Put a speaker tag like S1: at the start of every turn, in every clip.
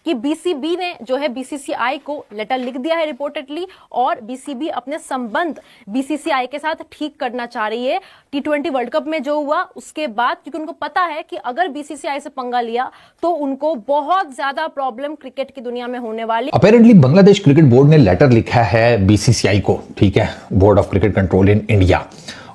S1: कि बीसीबी ने जो है बीसीसीआई को लेटर लिख दिया है रिपोर्टेडली, और बीसीबी अपने संबंध बीसीसीआई के साथ ठीक करना चाह रही है T20 वर्ल्ड कप में जो हुआ उसके बाद, क्योंकि उनको पता है कि अगर बीसीसीआई से पंगा लिया तो उनको बहुत ज्यादा प्रॉब्लम क्रिकेट की दुनिया में होने वाली।
S2: अपेरेंटली बांग्लादेश क्रिकेट बोर्ड ने लेटर लिखा है बीसीसीआई को, ठीक है, board of cricket control in India,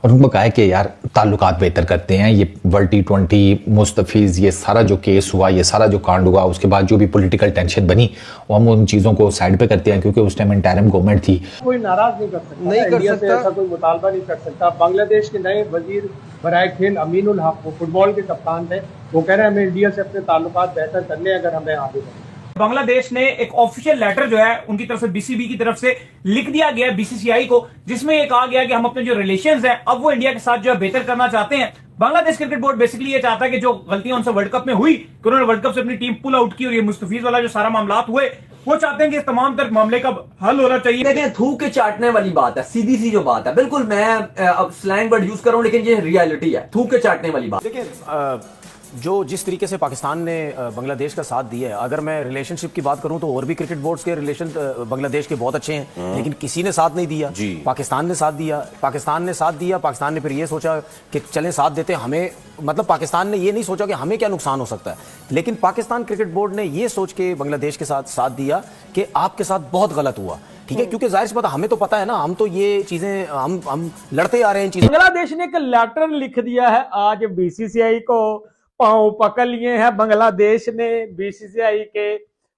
S2: और उनको कहा है कि यार ताल्लुकात बेहतर करते हैं। ये वर्ल्ड T20 मुस्तफिज, ये सारा जो केस हुआ, ये सारा जो कांड हुआ, उसके बाद जो भी पॉलिटिकल टेंशन बनी, वो हम उन चीज़ों को साइड पे करते हैं, क्योंकि उस टाइम इंटरिम गवर्नमेंट थी।
S3: कोई नाराज नहीं कर सकता, नहीं कर सकता, ऐसा कोई मुतालबा नहीं कर सकता। बांग्लादेश के नए वजीर बराए खेल अमीनुल हक, वो फुटबॉल के कप्तान थे, वो कह रहे हैं हमें इंडिया से अपने ताल्लुकात बेहतर करने, अगर हमें आगे बढ़ना।
S4: बांग्लादेश ने एक ऑफिशियल लेटर जो है उनकी तरफ से बीसीबी की तरफ से लिख दिया गया बीसीसीआई को, जिसमें ये कहा गया कि हम अपने जो रिलेशंस हैं अब वो इंडिया के साथ जो है बेहतर करना चाहते हैं। बांग्लादेश क्रिकेट बोर्ड बेसिकली ये चाहता है कि जो गलतियां उनसे वर्ल्ड कप में हुई, कि उन्होंने वर्ल्ड कप से अपनी टीम पुल आउट की और ये मुस्तफीज वाला जो सारा मामला हुए, वो चाहते हैं कि इस तमाम तक मामले का हल होना चाहिए।
S5: लेकिन थूक के चाटने वाली बात है, सीधी सी जो बात है, बिल्कुल मैं अब स्लैंग वर्ड यूज कर रहा हूं, लेकिन ये रियलिटी है, थूक के चाटने वाली बात।
S6: देखिए, जो जिस तरीके से पाकिस्तान ने बांग्लादेश का साथ दिया है, अगर मैं रिलेशनशिप की बात करूं तो और भी क्रिकेट बोर्ड्स के रिलेशन बांग्लादेश के बहुत अच्छे हैं, लेकिन किसी ने साथ नहीं दिया। पाकिस्तान ने साथ दिया, पाकिस्तान ने फिर ये सोचा कि चलें साथ देते हमें, मतलब पाकिस्तान ने ये नहीं सोचा कि हमें क्या नुकसान हो सकता है, लेकिन पाकिस्तान क्रिकेट बोर्ड ने ये सोच के बांग्लादेश के साथ दिया कि आपके साथ बहुत गलत हुआ, ठीक है, क्योंकि जाहिर सी बात हमें तो पता है ना, हम तो ये चीजें हम लड़ते आ रहे हैं चीजें।
S3: बांग्लादेश ने एक लेटर लिख दिया है आज बीसीसीआई को, पांव पकड़ लिए हैं बांग्लादेश ने बीसीसीआई के,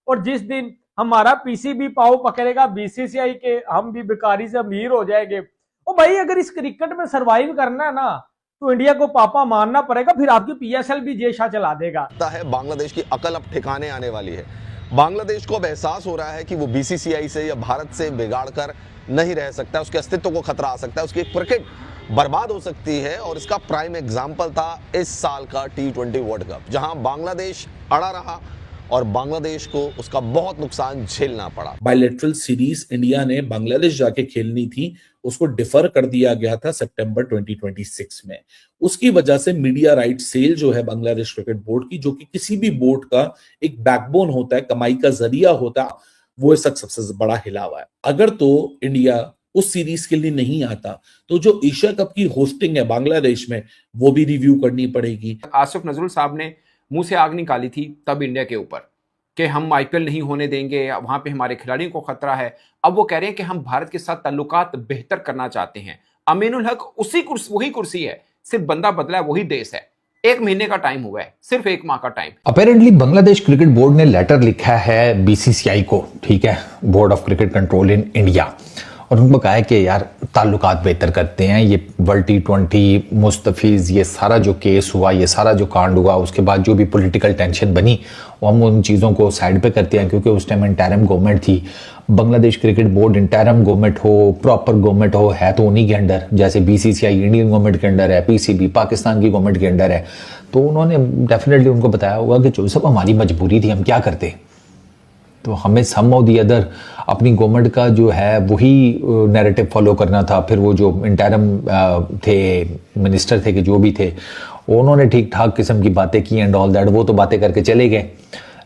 S3: और जिस दिन हमारा पीसीबी पांव पकड़ेगा बीसीसीआई के, हम भी बेकारी से अमीर हो जाएंगे। ओ भाई, अगर इस क्रिकेट में सरवाइव करना है ना, तो इंडिया को पापा मानना पड़ेगा, फिर आपकी पीएसएल भी जेशा चला देगा।
S7: बांग्लादेश की अकल अब ठिकाने आने वाली है। बांग्लादेश को अब एहसास हो रहा है कि वो बीसीसीआई से या भारत से बिगाड़ कर नहीं रह सकता, उसके अस्तित्व को खतरा आ सकता है, उसकी क्रिकेट बर्बाद हो सकती है। और इसका प्राइम एग्जाम्पल था इस साल का T20 वर्ल्ड कप, जहां बांग्लादेश अड़ा रहा और बांग्लादेश को उसका बहुत नुकसान झेलना पड़ा।
S8: बायलैटरल सीरीज इंडिया ने बांग्लादेश जाके खेलनी थी, उसको डिफर कर दिया गया था सितंबर 2026 में। उसकी वजह से मीडिया राइट सेल जो है बांग्लादेश क्रिकेट बोर्ड की, जो कि किसी भी बोर्ड का एक बैकबोन होता है, कमाई का जरिया होता है, वो इस सबसे बड़ा हिलावा है। अगर तो इंडिया उस सीरीज के लिए नहीं आता, तो जो एशिया कप की होस्टिंग है बांग्लादेश में, वो भी रिव्यू करनी पड़ेगी।
S9: आसिफ नजरुल साहब ने मुंह से आग निकाली थी तब इंडिया के ऊपर कि हम आईपीएल नहीं होने देंगे, वहां पे हमारे खिलाड़ियों को खतरा है। अब वो कह रहे हैं कि हम भारत के साथ ताल्लुकात बेहतर करना चाहते हैं। अमीनुल हक वही कुर्सी है, सिर्फ बंदा बदला है, वही देश है। 1 महीने का टाइम हुआ है, सिर्फ 1 माह का time.
S2: Apparently Bangladesh cricket board ने लेटर लिखा है बीसीसीआई को, ठीक है, board of cricket control in India, और उनको कहा है कि यार ताल्लुकात बेहतर करते हैं। ये वर्ल्ड T20 मुस्तफिज, ये सारा जो केस हुआ, ये सारा जो कांड हुआ, उसके बाद जो भी पॉलिटिकल टेंशन बनी, वो हम उन चीज़ों को साइड पे करते हैं, क्योंकि उस टाइम इंटरिम गवर्नमेंट थी। Bangladesh cricket board interim government हो, प्रॉपर गवर्नमेंट हो, है तो उन्हीं के अंडर, जैसे बीसीसीआई इंडियन गवर्नमेंट के अंडर है, पीसीबी पाकिस्तान की गवर्नमेंट के अंडर है। तो उन्होंने डेफिनेटली उनको बताया होगा कि जो सब हमारी मजबूरी थी, हम क्या करते, तो हमें सम ऑफ दी अदर अपनी गवर्नमेंट का जो है वही नैरेटिव फॉलो करना था। फिर वो जो इंटरिम थे, मिनिस्टर थे कि जो भी थे, उन्होंने ठीक ठाक किस्म की बातें की एंड ऑल दैट, वो तो बातें करके चले गए,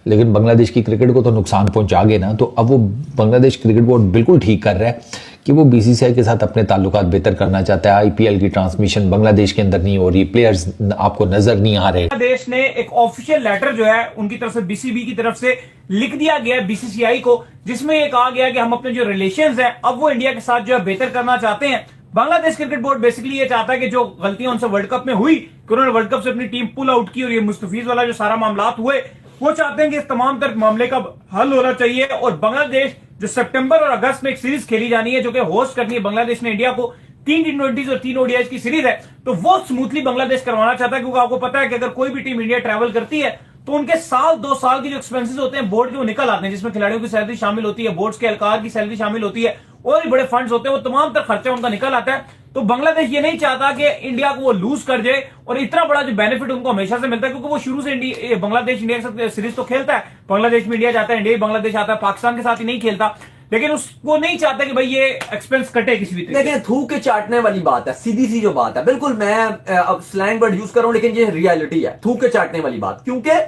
S2: लेकिन बांग्लादेश की क्रिकेट को तो नुकसान पहुंचा गए ना। तो अब वो बांग्लादेश क्रिकेट बोर्ड बिल्कुल ठीक कर रहा है कि वो बीसीसीआई के साथ अपने ताल्लुकात बेहतर करना चाहता है। आईपीएल की ट्रांसमिशन बांग्लादेश के अंदर नहीं हो रही, प्लेयर्स आपको नजर नहीं आ रहे।
S4: बांग्लादेश ने एक ऑफिशियल लेटर जो है उनकी तरफ से बीसीबी की तरफ से लिख दिया गया बीसीसीआई को, जिसमें ये कहा गया कि हम अपने जो रिलेशंस हैं अब वो इंडिया के साथ जो है बेहतर करना चाहते हैं। बांग्लादेश क्रिकेट बोर्ड बेसिकली ये चाहता है कि जो गलतियां उनसे वर्ल्ड कप में हुई, कि उन्होंने वर्ल्ड कप से अपनी टीम पुल आउट की और ये मुस्तफीज वाला जो सारा मामला हुए, वो चाहते हैं कि इस तमाम तक मामले का हल होना चाहिए। और बांग्लादेश जो सितंबर और अगस्त में एक सीरीज खेली जानी है, जो कि होस्ट करनी है बांग्लादेश ने इंडिया को, 3 T20 और 3 ODIs की सीरीज है, तो वो स्मूथली बांग्लादेश करवाना चाहता है, क्योंकि आपको पता है कि अगर कोई भी टीम इंडिया ट्रैवल करती है तो उनके 2 साल की जो एक्सपेंसेस होते हैं बोर्ड के, वो निकल आते हैं, जिसमें खिलाड़ियों की सैलरी शामिल होती है, बोर्ड्स के एहलकार की सैलरी शामिल होती है, और भी बड़े फंड्स होते हैं, वो तमाम तर खर्चा उनका निकल आता है। तो बांग्लादेश ये नहीं चाहता कि इंडिया को वो लूज कर जाए, और इतना बड़ा जो बेनिफिट उनको हमेशा से मिलता है, क्योंकि वो शुरू से बांग्लादेश इंडिया के साथ सीरीज तो खेलता है, बांग्लादेश में इंडिया जाता है, इंडिया बांग्लादेश आता है, पाकिस्तान के साथ ही नहीं खेलता, लेकिन उसको नहीं चाहता कि भाई ये एक्सपेंस कटे किसी भी तरीके।
S5: लेकिन थूक के चाटने वाली बात है, सीधी सी जो बात है, बिल्कुल मैं अब स्लैंग वर्ड यूज कर रहा हूं, लेकिन ये रियलिटी है, थूक के चाटने वाली बात। क्योंकि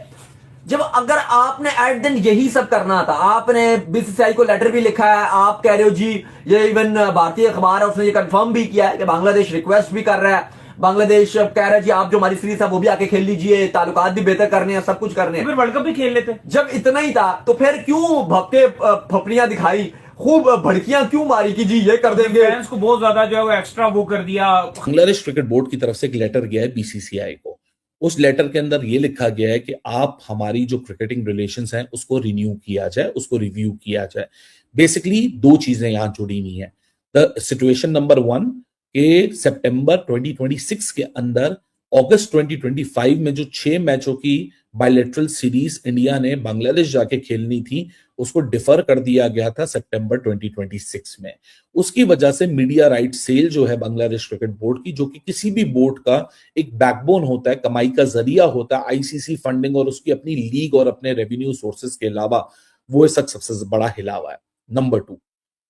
S5: जब अगर आपने एट दिन यही सब करना था, आपने बीसीसीआई को लेटर भी लिखा है, आप कह रहे हो जी, ये इवन भारतीय अखबार है उसने ये कंफर्म भी किया है कि बांग्लादेश रिक्वेस्ट भी कर रहा है, बांग्लादेश कह रहा है जी आप जो हमारी सीरीज है वो भी आके खेल लीजिए, ताल्लुकात भी बेहतर करने हैं, सब कुछ करने हैं,
S4: फिर वर्ल्ड कप भी खेल लेते।
S5: जब इतना ही था तो फिर क्यों भपके फपड़ियां दिखाई, खूब भड़कियां क्यों मारी कि जी ये कर देंगे,
S4: फैंस को बहुत ज्यादा जो है वो एक्स्ट्रा वो कर दिया।
S8: बांग्लादेश क्रिकेट बोर्ड की तरफ से एक लेटर गया है बीसीसीआई को। उस लेटर के अंदर ये लिखा गया है कि आप हमारी जो क्रिकेटिंग रिलेशंस हैं उसको रिन्यू किया जाए, उसको रिव्यू किया जाए। बेसिकली दो चीजें यहां जुड़ी हुई हैं। द सिचुएशन नंबर 1 के सितंबर 2026 के अंदर अगस्त 2025 में जो 6 मैचों की बायलैटरल सीरीज इंडिया ने बांग्लादेश जाके खेलनी थी उसको डिफर कर दिया गया था सितंबर 2026 में। उसकी वजह से मीडिया राइट सेल जो है बांग्लादेश क्रिकेट बोर्ड की, जो कि किसी भी बोर्ड का एक बैकबोन होता है, कमाई का जरिया होता है, आईसीसी फंडिंग और उसकी अपनी लीग और अपने रेवेन्यू सोर्सेस के अलावा, वो इस सबसे बड़ा हिलावा है। नंबर 2,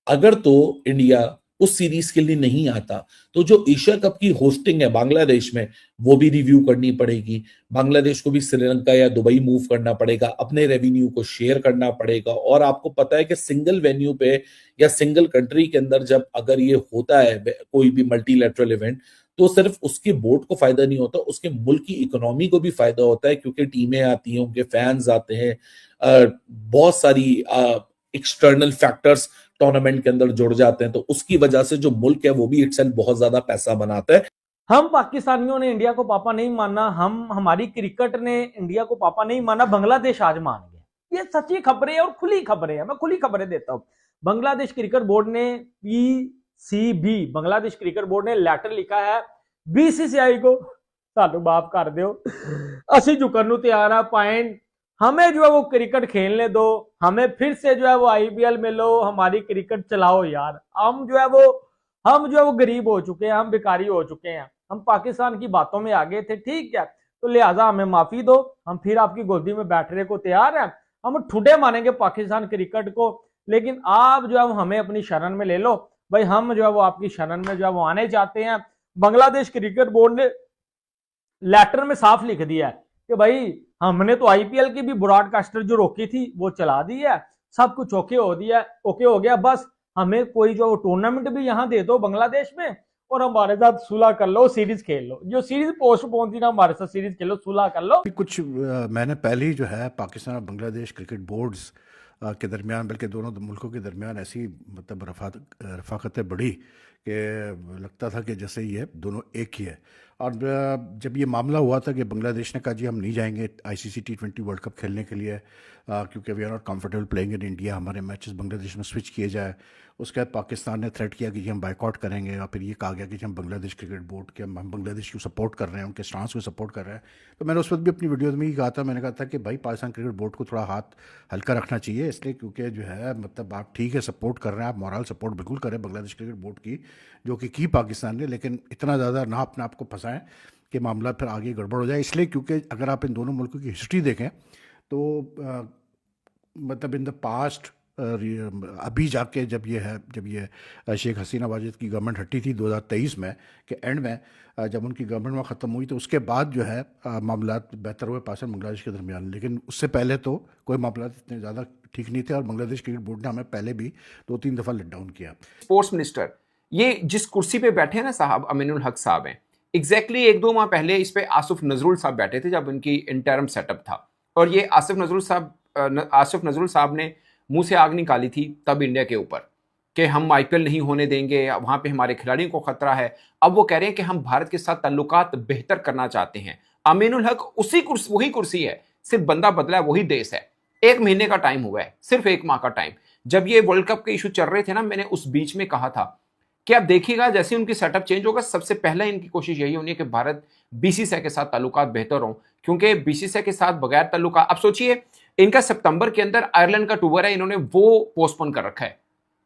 S8: अगर तो इंडिया उस सीरीज के लिए नहीं आता तो जो एशिया कप की होस्टिंग है बांग्लादेश में वो भी रिव्यू करनी पड़ेगी, बांग्लादेश को भी श्रीलंका या दुबई मूव करना पड़ेगा, अपने रेवेन्यू को शेयर करना पड़ेगा। और आपको पता है कि सिंगल वेन्यू पे या सिंगल कंट्री के अंदर जब अगर ये होता है कोई भी मल्टीलैटरल इवेंट, तो सिर्फ उसके बोर्ड को फायदा नहीं होता, उसके मुल्क की इकोनॉमी को भी फायदा होता है, क्योंकि टीमें आती हैं, उनके फैंस आते हैं, बहुत सारी एक्सटर्नल फैक्टर्स टूर्नामेंट के अंदर जुड़ जाते हैं, तो उसकी वजह से जो मुल्क है वो भी इटसेल्फ बहुत ज्यादा पैसा बनाता है।
S3: हम पाकिस्तानियों ने इंडिया को पापा नहीं माना, हमारी क्रिकेट ने इंडिया को पापा नहीं माना, बांग्लादेश आज मान गया। ये सच्ची खबरें और खुली खबरें हैं, मैं खुली खबरें देता हूं। बांग्लादेश क्रिकेट बोर्ड ने पीसीबी बांग्लादेश क्रिकेट बोर्ड ने लेटर लिखा है बीसीसीआई को, सानू माफ कर दो, असि झुकन नूं तैयार आ, पॉइंट हमें जो है वो क्रिकेट खेलने दो, हमें फिर से जो है वो आईपीएल में लो, हमारी क्रिकेट चलाओ यार। हम जो है वो गरीब हो चुके हैं, हम भिखारी हो चुके हैं, हम पाकिस्तान की बातों में आ गए थे, ठीक है, तो लिहाजा हमें माफी दो, हम फिर आपकी गोदी में बैठने को तैयार हैं, हम ठुडे मानेंगे पाकिस्तान क्रिकेट को, लेकिन आप जो है वो हमें अपनी शरण में ले लो भाई, हम जो है वो आपकी शरण में जो है वो आने चाहते हैं। बांग्लादेश क्रिकेट बोर्ड ने लेटर में साफ लिख दिया है कि भाई हमने तो आईपीएल की भी ब्रॉडकास्टर जो रोकी थी वो चला दी है, सब कुछ ओके हो गया, बस हमें कोई जो टूर्नामेंट भी यहाँ दे दो बांग्लादेश में और हमारे साथ सुलह कर लो, सीरीज खेल लो, जो सीरीज पोस्टपोन थी ना हमारे साथ सीरीज खेल लो, सुलह कर लो।
S10: कुछ मैंने पहले ही जो है पाकिस्तान और बांग्लादेश क्रिकेट बोर्ड्स के दरमियान, बल्कि दोनों मुल्कों के दरमियान ऐसी मतलब रफाकतें बढ़ी कि लगता था कि जैसे ये दोनों एक ही है। और जब ये मामला हुआ था कि बांग्लादेश ने कहा जी हम नहीं जाएंगे आईसीसी T20 वर्ल्ड कप खेलने के लिए क्योंकि we are not comfortable playing in India, हमारे मैचेस बांग्लादेश में स्विच किए जाए, उसके बाद पाकिस्तान ने थ्रेट किया कि जी हम बाइकआउट करेंगे, और फिर ये कहा गया कि हम बांग्लादेश क्रिकेट बोर्ड के हम बांग्लादेश को सपोर्ट कर रहे हैं, उनके स्टांस को सपोर्ट कर रहे हैं। तो मैंने उस वक्त भी अपनी वीडियोज़ में ही कहा था, मैंने कहा था कि भाई पाकिस्तान क्रिकेट बोर्ड को थोड़ा हाथ हल्का रखना चाहिए, इसलिए क्योंकि जो है मतलब आप ठीक है सपोर्ट कर रहे हैं, आप मॉरल सपोर्ट बिल्कुल करें बांग्लादेश क्रिकेट बोर्ड की जो कि पाकिस्तान ने, लेकिन इतना ज़्यादा ना अपने आप को फंसाएं कि मामला फिर आगे गड़बड़ हो जाए। इसलिए क्योंकि अगर आप इन दोनों मुल्कों की हिस्ट्री देखें तो मतलब इन द पास्ट अभी जाके जब ये शेख हसीना वाजिद की गवर्नमेंट हटी थी 2023 में के एंड में, जब उनकी गवर्नमेंट वहाँ ख़त्म हुई तो उसके बाद जो है मामला बेहतर हुए पाकिस्तान बांग्लादेश के दरमियान, लेकिन उससे पहले तो कोई मामला इतने ज़्यादा ठीक नहीं थे और बांग्लादेश क्रिकेट बोर्ड ने हमें पहले भी 2-3 दफ़ा लेट डाउन किया।
S9: स्पोर्ट्स मिनिस्टर ये जिस कुर्सी पे बैठे हैं ना साहब, अमीनुल हक साहब हैं, एग्जैक्टली 1-2 माह पहले इस पे आसिफ नजरुल साहब बैठे थे जब उनकी इंटरम सेटअप था, और ये आसिफ नजरुल साहब ने मुंह से आग निकाली थी तब इंडिया के ऊपर कि हम आईपीएल नहीं होने देंगे, वहां पे हमारे खिलाड़ियों को खतरा है। अब वो कह रहे हैं कि हम भारत के साथ ताल्लुकात बेहतर करना चाहते हैं। अमीनुल हक वही कुर्सी है, सिर्फ बंदा बदला है, वही देश है। 1 महीने का टाइम हुआ है, सिर्फ 1 माह का टाइम। जब ये वर्ल्ड कप के इशू चल रहे थे ना, मैंने उस बीच में कहा था कि आप देखिएगा जैसे उनकी सेटअप चेंज होगा, सबसे पहले इनकी कोशिश यही होनी है कि भारत बीसीसीआई के साथ ताल्लुकात बेहतर हों, क्योंकि बीसीसीआई के साथ बगैर ताल्लुकात, आप सोचिए इनका सितंबर के अंदर आयरलैंड का टूर है, इन्होंने वो पोस्टपोन कर रखा है,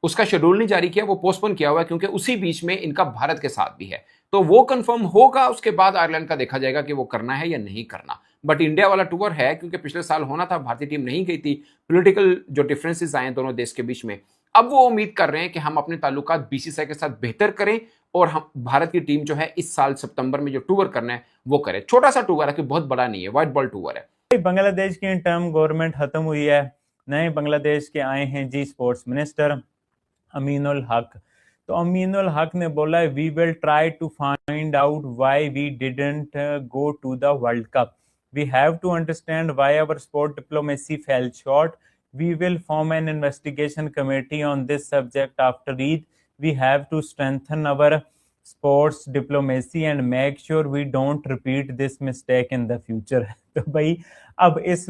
S9: उसका शेड्यूल नहीं जारी किया, वो पोस्टपोन किया हुआ है, क्योंकि उसी बीच में इनका भारत के साथ भी है। तो वो कंफर्म होगा, उसके बाद आयरलैंड का देखा जाएगा कि वो करना है या नहीं करना। बट इंडिया वाला टूर है, क्योंकि पिछले साल होना था, भारतीय टीम नहीं गई थी, पॉलिटिकल जो डिफरेंसेस आए दोनों देश के बीच में। अब वो उम्मीद कर रहे हैं कि हम अपने ताल्लुकात बीसीसीआई के साथ बेहतर करें और हम भारत की टीम जो है इस साल सितंबर में जो टूर करना है वो करे। छोटा सा टूर है कि बहुत बड़ा नहीं है, व्हाइट बॉल टूर है।
S11: बांग्लादेश की इंटर्म गवर्नमेंट खत्म हुई है, नए बांग्लादेश के आए हैं जी स्पोर्ट्स मिनिस्टर अमीनुल हक। तो अमीनुल हक ने बोला है we will try to find out why we didn't go to the world cup, we have to understand why our sport diplomacy fail short, we will form an investigation committee on this subject after Eid, we have to strengthen our sports diplomacy and make sure we don't repeat this mistake in the future. तो भाई अब इस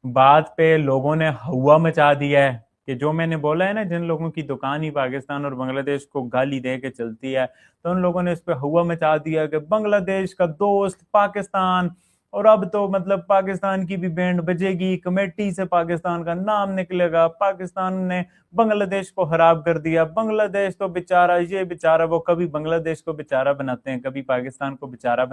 S11: बात पे लोगों ने हवा मचा दिया है कि जो मैंने बोला है ना, जिन लोगों की दुकान ही पाकिस्तान और बांग्लादेश को गाली दे के चलती है, तो उन लोगों ने इस पे हवा मचा दिया कि बांग्लादेश का दोस्त पाकिस्तान, और अब तो मतलब पाकिस्तान की भी बैंड बजेगी, कमेटी से पाकिस्तान का नाम निकलेगा, पाकिस्तान ने बांग्लादेश को खराब कर दिया, बांग्लादेश तो बेचारा, ये बेचारा, वो कभी बांग्लादेश को बेचारा बनाते हैं, कभी पाकिस्तान को बेचारा